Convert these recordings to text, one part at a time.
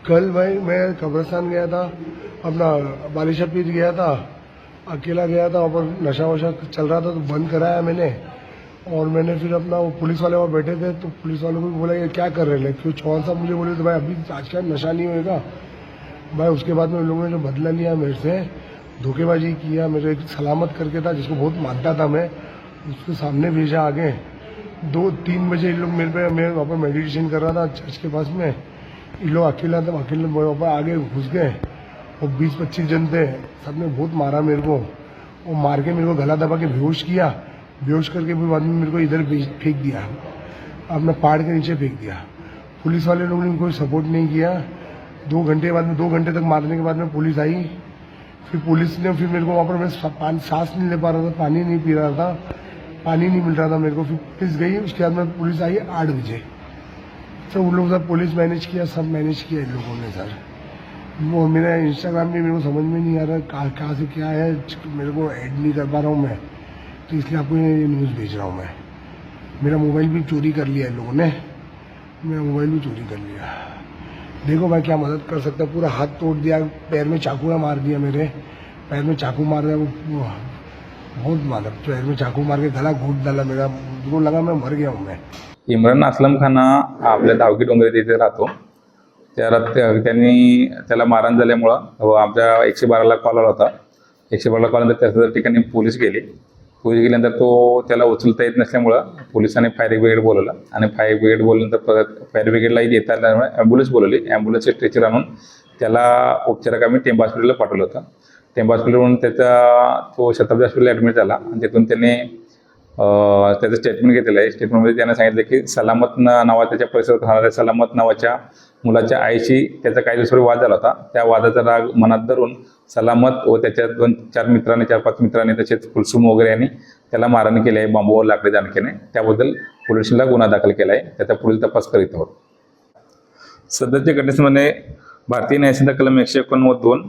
कल भाई मैं कब्रिस्तान गया था, अपना बालिशा पीर गया था, अकेला गया था, और नशा वशा चल रहा था तो बंद कराया मैंने। और मैंने फिर अपना वो पुलिस वाले वहाँ बैठे थे तो पुलिस वालों को बोला ये क्या कर रहे हैं, क्यों चौहान साहब मुझे बोले तो भाई अभी आज का नशा नहीं होएगा भाई। उसके बाद में उन लोगों ने जो बदला लिया मेरे से, धोखेबाजी किया, मेरे एक सलामत करके था जिसको बहुत मानता था मैं, उसके सामने भेजा आगे। 2-3 बजे इन लोग मेरे पे, मैं वहाँ पर मेडिटेशन कर रहा था चर्च के पास में, इन लोग अकेला था, अकेले वहाँ पर आगे घुस गए और 20-25 जन थे, सबने बहुत मारा मेरे को, और मार के मेरे को गला दबा के बेहोश किया। बेहोश करके भी बाद में मेरे को इधर फेंक दिया, अपना पहाड़ के नीचे फेंक दिया। पुलिस वाले लोगों ने कोई सपोर्ट नहीं किया। 2 घंटे बाद में, 2 घंटे तक मारने के बाद में पुलिस आई। फिर पुलिस ने फिर मेरे को वहाँ पर, मैं सांस नहीं ले पा रहा था, पानी नहीं पी रहा था, पानी नहीं मिल रहा था मेरे को। फिर पुलिस गई, उसके बाद में पुलिस आई 8 बजे। तो उन लोगों सब पुलिस मैनेज किया, सब मैनेज किया इन लोगों ने सर। वो मेरा इंस्टाग्राम में मेरे को समझ में नहीं आ रहा कहाँ से क्या है, मेरे को ऐड नहीं कर पा रहा हूँ मैं, तो इसलिए आपको ये न्यूज़ भेज रहा हूँ मैं। मेरा मोबाइल भी चोरी कर लिया इन लोगों ने, मेरा मोबाइल भी चोरी कर लिया। देखो मैं क्या मदद कर सकता, पूरा हाथ तोड़ दिया, पैर में चाकू मार दिया, मेरे पैर में चाकू मार दिया, वो बहुत मारा, पैर में चाकू मार के गला घोट डाला मेरा, उनको लगा मैं मर गया हूँ मैं। इम्रान असलम खान हा आपल्या धावकी डोंगरी तिथे राहतो। त्यांनी त्याला मारहाण झाल्यामुळं आमच्या 112ला कॉल आला होता। 112ला कॉल नंतर त्या ठिकाणी पोलीस गेल्यानंतर तो त्याला उचलता येत नसल्यामुळं पोलिसांनी फायर ब्रिगेड बोलवलं आणि फायर ब्रिगेड बोलल्यानंतर परत फायर ब्रिगेडला येताना ॲम्ब्युलन्स बोलवली। ॲम्ब्युलन्सचे स्ट्रेचर आणून त्याला उपचाराक आम्ही टेंबा हॉस्पिटलला पाठवलं होतं। टेंबा हॉस्पिटलवरून तो शताब्दी हॉस्पिटलला ॲडमिट झाला आणि तिथून त्याने त्याचं स्टेटमेंट घेतलेलं आहे। स्टेटमेंटमध्ये त्याने सांगितलं की सलामत नावा त्याच्या परिसरात राहणाऱ्या सलामत नावाच्या मुलाच्या आईशी त्याचा काही दिवसापूर्वी वाद झाला होता। त्या वादाचा राग मनात धरून सलामत व त्याच्या 2-4 मित्रांनी, 4-5 मित्रांनी, तसेच कुलसुम वगैरे यांनी त्याला मारहाण केली आहे बांबूवर लाकडी दांडकेने। त्याबद्दल पोलिसांना गुन्हा दाखल केला आहे, त्याचा पुढील तपास करीत आहोत। सध्याच्या घटनेमध्ये भारतीय न्यायसंहिता कलम 189(2),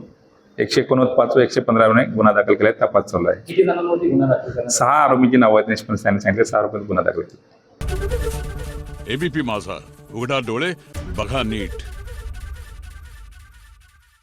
189(5) व 115 गुन्हा दाखल केला आहे, तपास चालू आहे। किती जणांवरती गुन्हा दाखल केला? 6 आरोपींची नावं आहेत, निष्पन्न सांगितले 6 आरोपींचा गुन्हा दाखल केला। एबीपी माझा, उघडा डोळे बघा नीट।